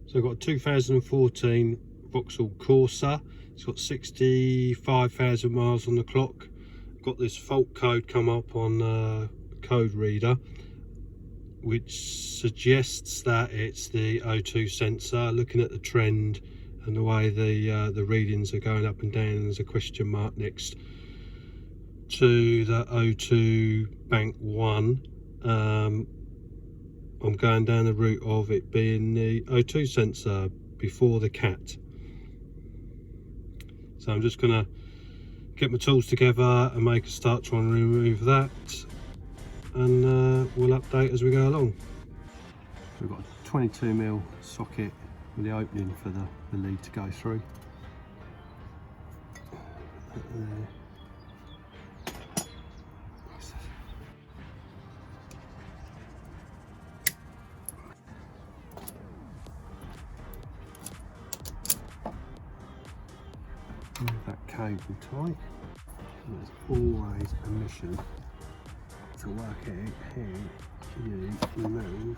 So I've got a 2014 Vauxhall Corsa. It's got 65,000 miles on the clock. Got this fault code come up on code reader, which suggests that it's the O2 sensor. Looking at the trend and the way the readings are going up and down, there's a question mark next to the O2 bank 1. I'm going down the route of it being the O2 sensor before the cat. So I'm just gonna get my tools together and make a start trying to remove that, and we'll update as we go along. So we've got a 22mm socket with the opening for the lead to go through. Move that cable tight. And there's always a mission to work out how you remove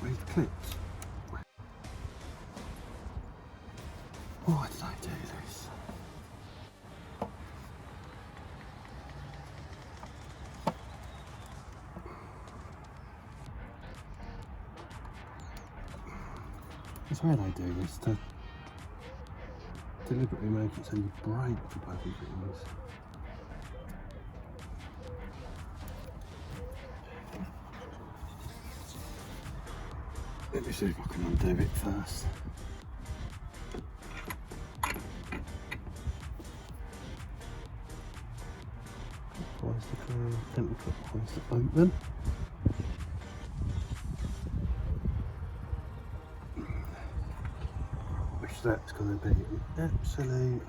these clips. Why did I do this? That's why they do this, to deliberately make it so you break the bloody things. Let me see if I can undo it first. Clockwise to close, anti-clockwise to open. That's going to be an absolute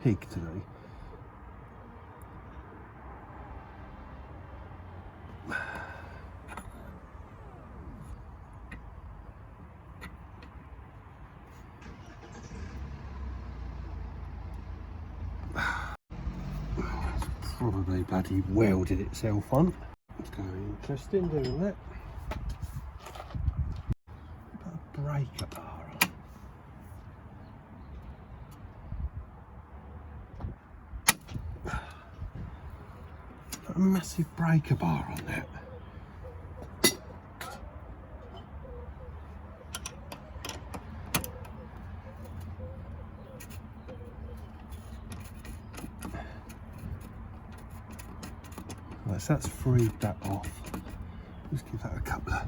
pig today. It's probably bloody welded itself on. It's going to be interesting doing that. Put a breaker bar on. A massive breaker bar on that. Right, so that's freed that off. Just give that a couple of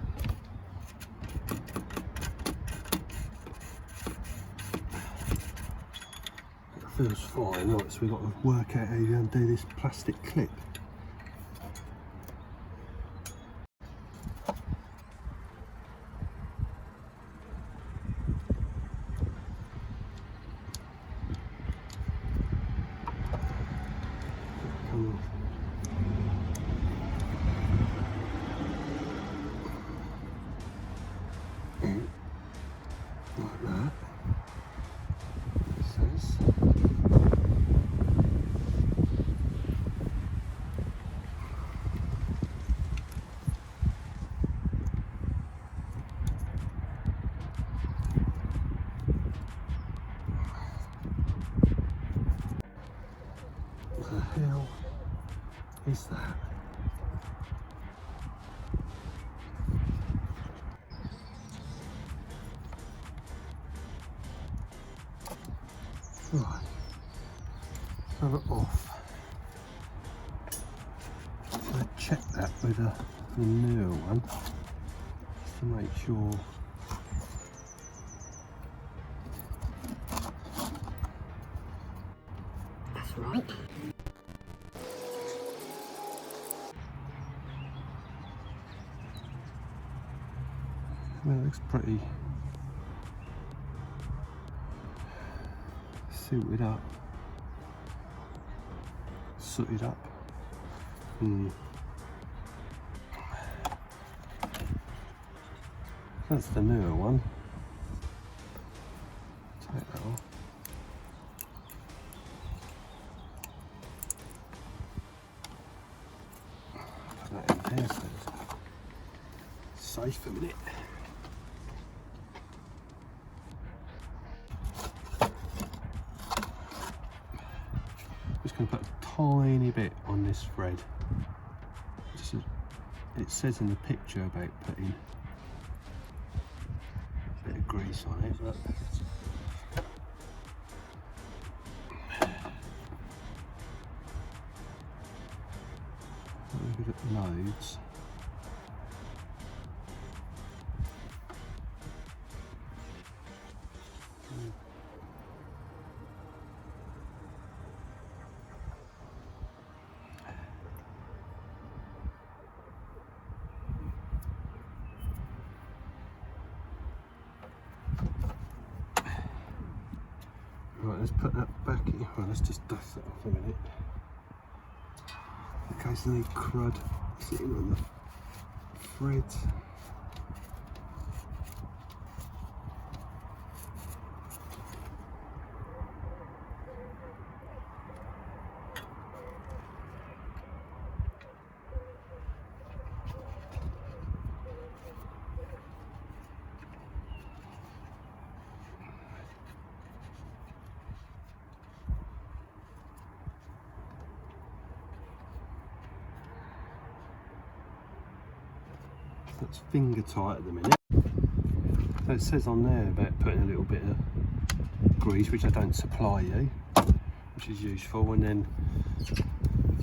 it feels fine. Right, so we've got to work out how you undo this plastic clip. Like that. What the hell is that? Right, have it off. So I check that with the newer one just to make sure. That's right. Well, it looks pretty suited up, sooted up. That's the newer one. Take that off. Put that in there. safe a minute. Just going to put a tiny bit on this thread. It says in the picture about putting a bit of grease on it, but look at loads. Right, let's put that back in. Well, let's just dust that off a minute. In case there's any crud sitting on the threads. That's finger tight at the minute. So it says on there about putting a little bit of grease, which I don't supply you, which is useful, and then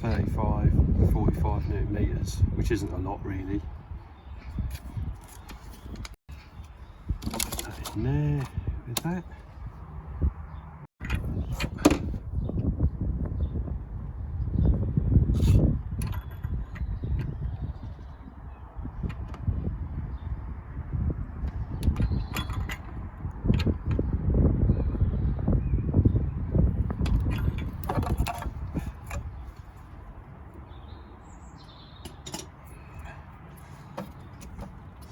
35, 45 newton meters, which isn't a lot really. Put that in there with that.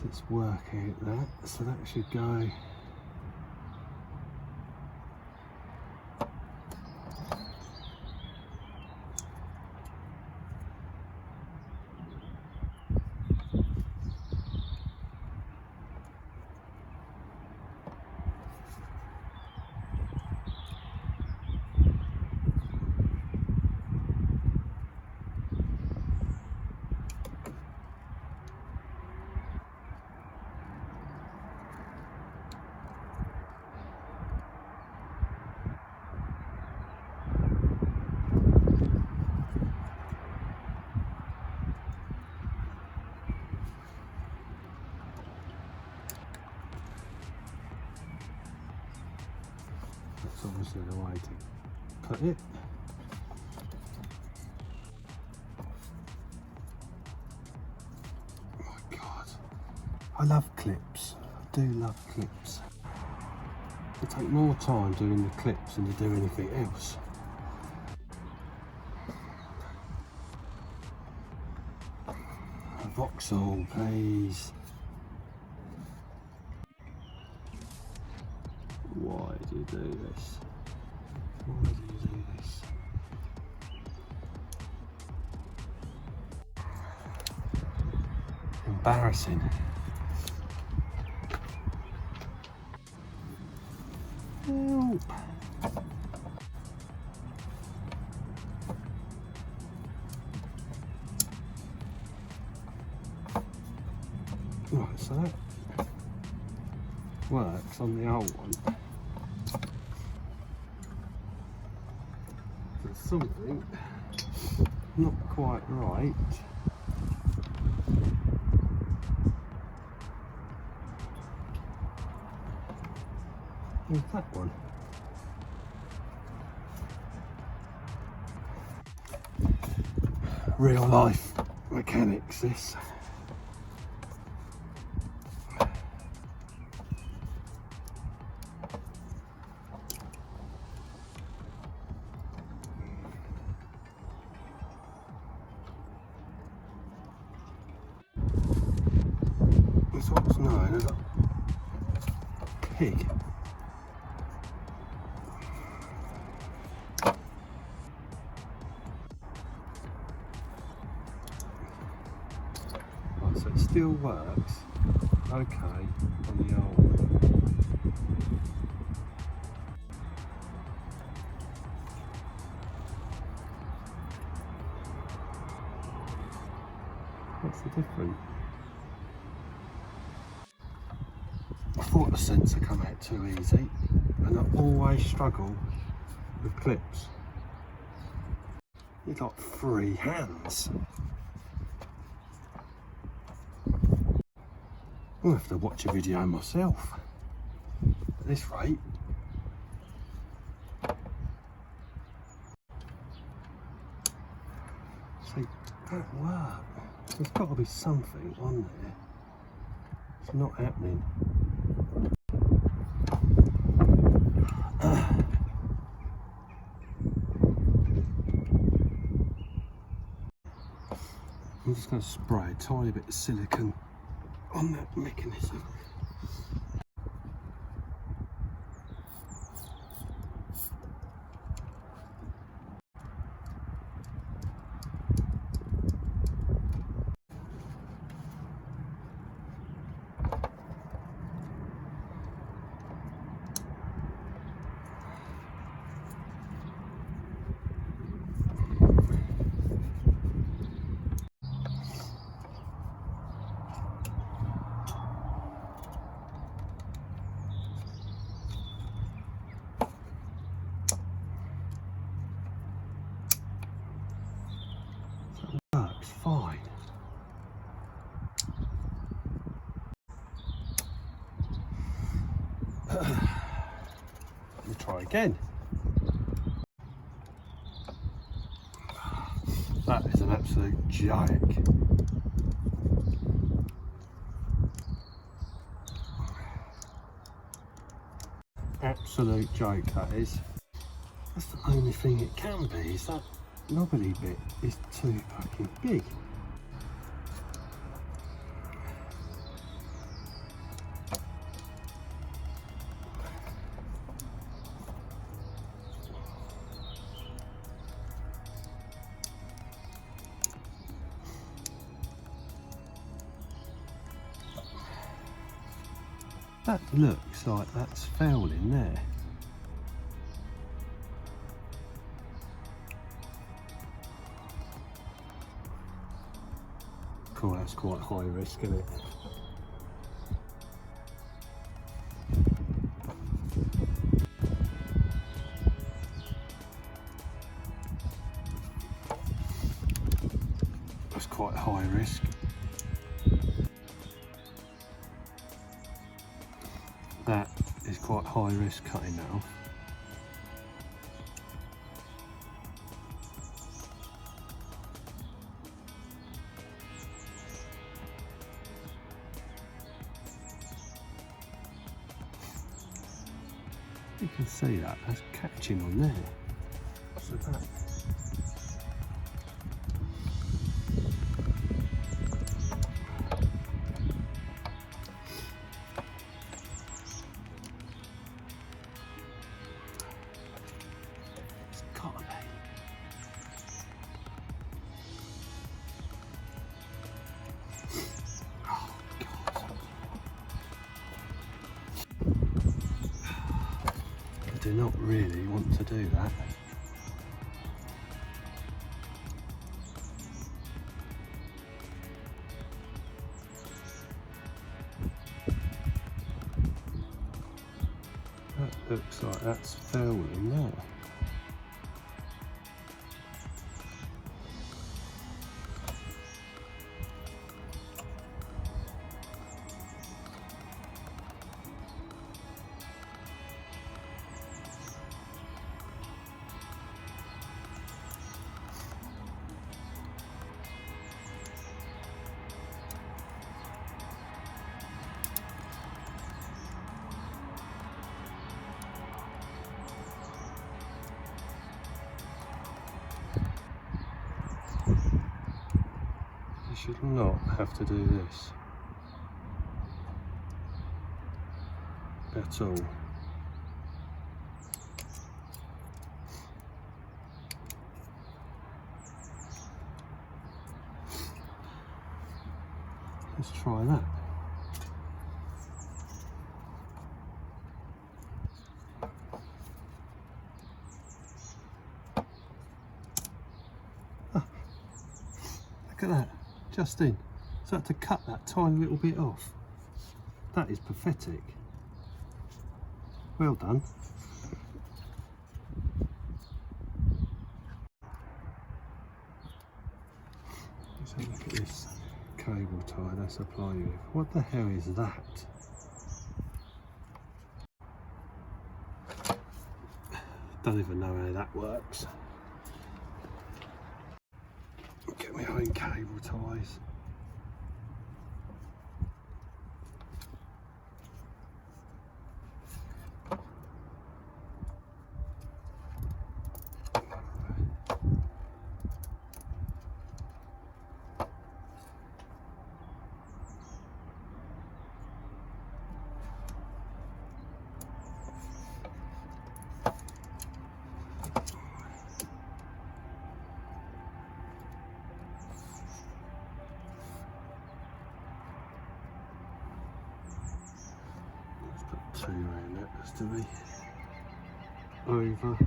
Let's work out that, so that should go. That's obviously the way to put it. Oh my God, I love clips. I do love clips. I take more time doing the clips than to do anything else. A Vauxhall, please. Why do you do this? Why do you do this? Embarrassing. Help. Right, so that works on the old one. There's something not quite right. With that one. Real life mechanics, this. It's what's known as a pig. Right, so it still works. okay on the old. What's the difference? I thought the sensor come out too easy, and I always struggle with clips. You've got 3 hands. I'll have to watch a video myself at this rate. See, that work. There's got to be something on there. It's not happening. I'm just going to spray a tiny bit of silicone on that mechanism. Works fine. Let me try again. That is an absolute joke. Absolute joke, that is. That's the only thing it can be, is that knobbly bit is too fucking big. That looks like that's fouling there. Cool, that's quite high risk, isn't it? That's quite high risk. That is quite high risk cutting that off. You can see that, that's catching on there. So that. It's gotta be. Oh God. I do not really want to do that. That looks like that's fouling there. You should not have to do this at all. Let's try that. Look at that, just in. So I had to cut that tiny little bit off. That is pathetic. Well done. Let's have a look at this cable tie they supply you with. What the hell is that? Don't even know how that works. Get my own cable ties. Two around it has to be over.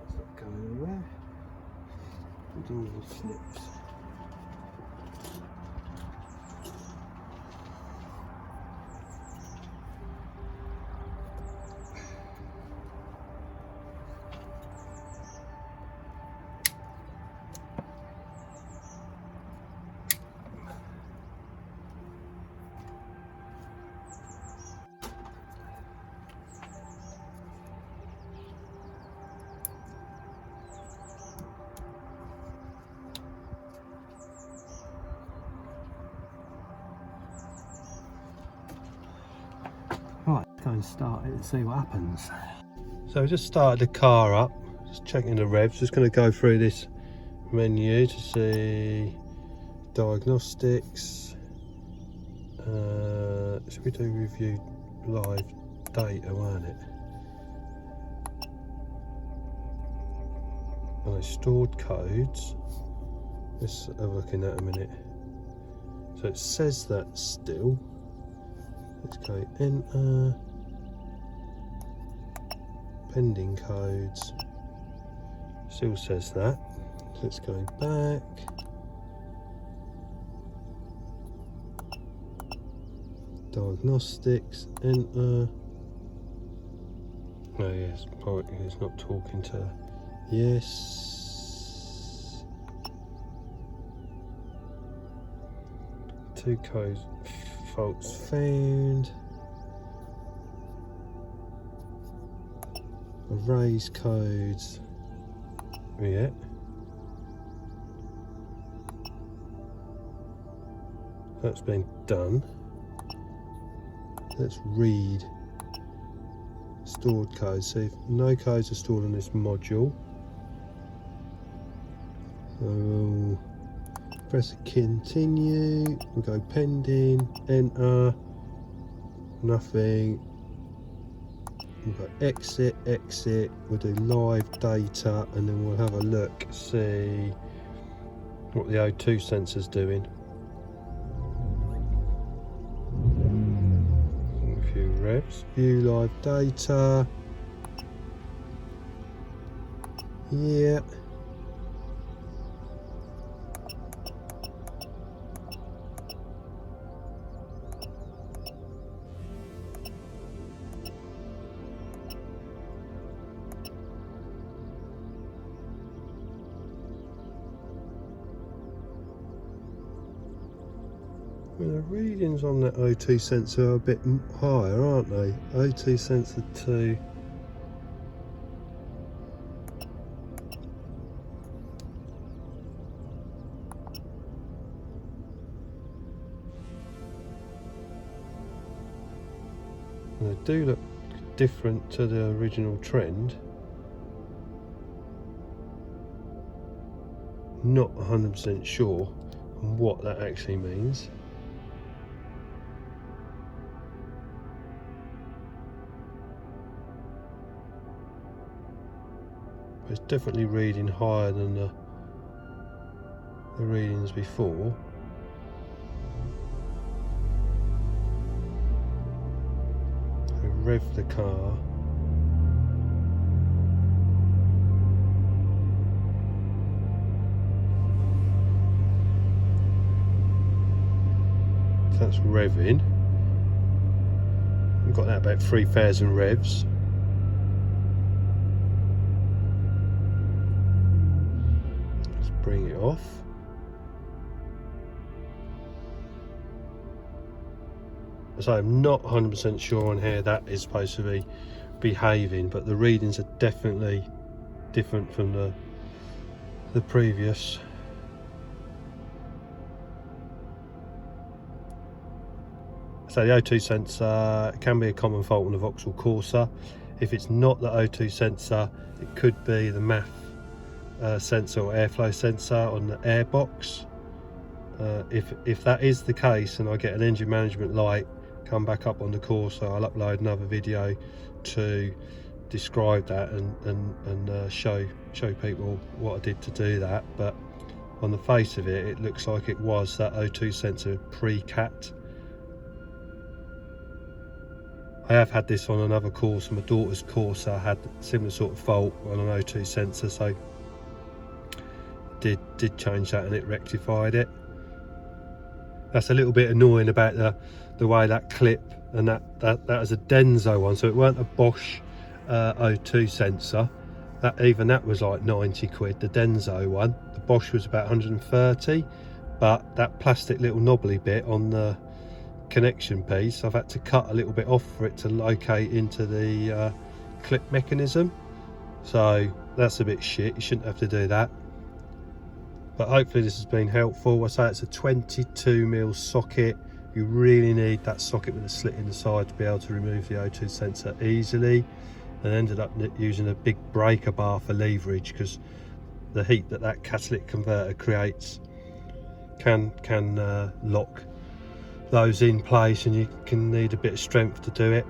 It's not going anywhere. Put all the snips. Right, go and start it and see what happens. So I just started the car up, just checking the revs. Just going to go through this menu to see diagnostics. Should we do review live data, won't it? And I stored codes. Let's have a look in that a minute. So it says that still. Let's go enter. Pending codes. Still says that. Let's go back. Diagnostics, enter. Oh yes, it's not talking to her. Yes. 2 codes, faults found. Erase codes. Yeah. That's been done. Let's read stored codes. See if no codes are stored on this module. So we'll press continue. We'll go pending, enter, nothing. We'll go exit, exit. We'll do live data and then we'll have a look, see what the O2 sensor's doing. Revs, view live data. Yeah. Well, the readings on that O2 sensor are a bit higher, aren't they? O2 sensor 2. And they do look different to the original trend. Not 100% sure on what that actually means. It's definitely reading higher than the readings before. rev the car. That's revving. We've got that about 3,000 revs. Let's bring it off. So I'm not 100% sure on how that is supposed to be behaving, but the readings are definitely different from the previous. So the O2 sensor can be a common fault on the Vauxhall Corsa. If it's not the O2 sensor, it could be the MAF sensor or airflow sensor on the airbox. If that is the case and I get an engine management light come back up on the Corsa, I'll upload another video to describe that and show people what I did to do that. But on the face of it, it looks like it was that O2 sensor pre-cat. I have had this on another Corsa. My daughter's Corsa had a similar sort of fault on an O2 sensor, so did change that and it rectified it. That's a little bit annoying about the way that clip, and that was a Denso one, so it weren't a Bosch O2 sensor. Even that was like 90 quid, the Denso one. The Bosch was about 130, but that plastic little knobbly bit on the connection piece, I've had to cut a little bit off for it to locate into the clip mechanism, so that's a bit shit. You shouldn't have to do that, but hopefully this has been helpful. I say it's a 22mm socket. You really need that socket with a slit in the side to be able to remove the O2 sensor easily, and ended up using a big breaker bar for leverage, because the heat that catalytic converter creates can lock those in place, and you can need a bit of strength to do it.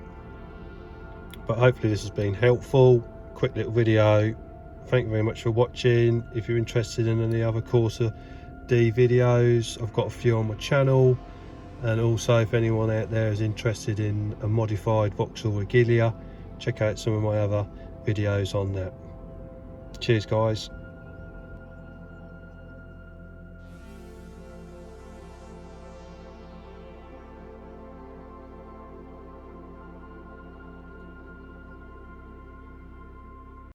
But hopefully this has been helpful. Quick little video. Thank you very much for watching. If you're interested in any other Corsa D videos, I've got a few on my channel, and also if anyone out there is interested in a modified Vauxhall Regalia, check out some of my other videos on that. Cheers guys.